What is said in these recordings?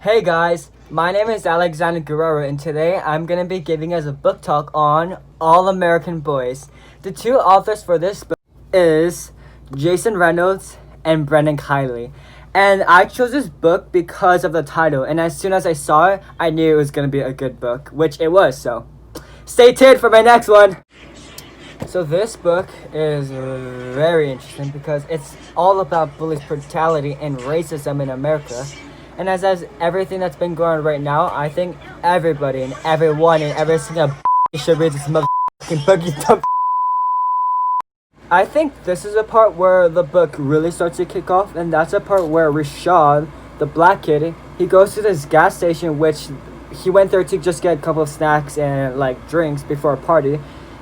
Hey guys, my name is Alexander Guerrero and today I'm going to be giving us a book talk on All American Boys. The two authors for this book is Jason Reynolds and Brendan Kiley. And I chose this book because of the title, and as soon as I saw it, I knew it was going to be a good book, which it was, so stay tuned for my next one! So this book is very interesting because it's all about police brutality and racism in America. And as everything that's been going on right now, I think everybody and everyone and every single should read this motherfucking book, you dumb. I think this is a part where the book really starts to kick off, and that's a part where Rashad, the black kid, he goes to this gas station, which he went there to just get a couple of snacks and like drinks before a party.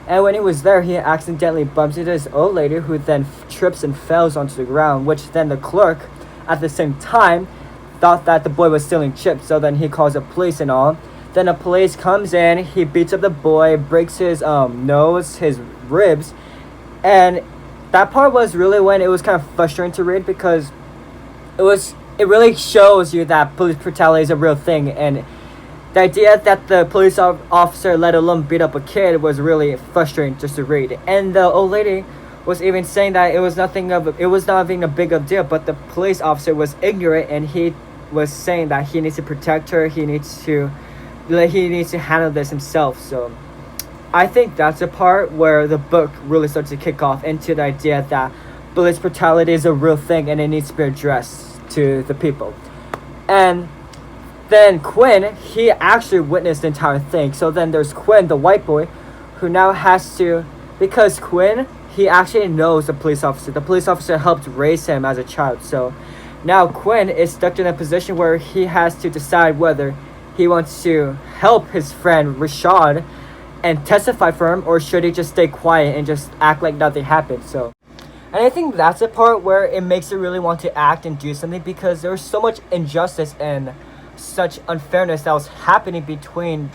And when he was there, he accidentally bumps into this old lady who then trips and falls onto the ground, which then the clerk, at the same time, thought that the boy was stealing chips, so then he calls the police and all. Then the police comes in, he beats up the boy, breaks his nose, his ribs, and that part was really when it was kind of frustrating to read because it really shows you that police brutality is a real thing, and the idea that the police officer let alone beat up a kid was really frustrating just to read. And the old lady was even saying that it was not being a big of deal, but the police officer was ignorant, and he was saying that he needs to protect her, he needs to handle this himself. So I think that's a part where the book really starts to kick off into the idea that police brutality is a real thing and it needs to be addressed to the people. And then Quinn, he actually witnessed the entire thing. So then there's Quinn, the white boy, who now has to, because Quinn, he actually knows the police officer. The police officer helped raise him as a child. So now Quinn is stuck in a position where he has to decide whether he wants to help his friend Rashad and testify for him, or should he just stay quiet and just act like nothing happened. So, and I think that's the part where it makes you really want to act and do something, because there's so much injustice and such unfairness that was happening between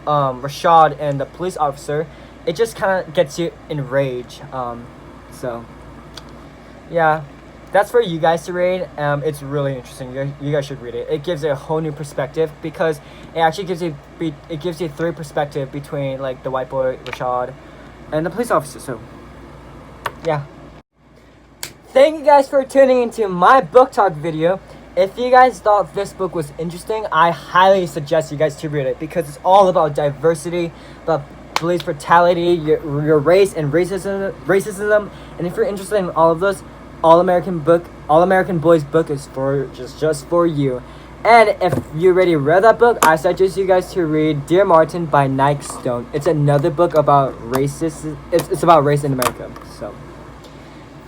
Rashad and the police officer. It just kind of gets you enraged. So yeah, that's for you guys to read. It's really interesting. You guys should read it. It gives it a whole new perspective, because it actually gives you three perspectives between like the white boy Rashad and the police officer. So yeah, thank you guys for tuning into my book talk video. If you guys thought this book was interesting, I highly suggest you guys to read it, because it's all about diversity, about police brutality, your race and racism. And if you're interested in all of those, All American Boys book is for just for you. And if you already read that book, I suggest you guys to read Dear Martin by Nike Stone. It's another book about racism. It's about race in America. So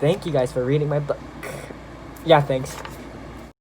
thank you guys for reading my book. Yeah, thanks.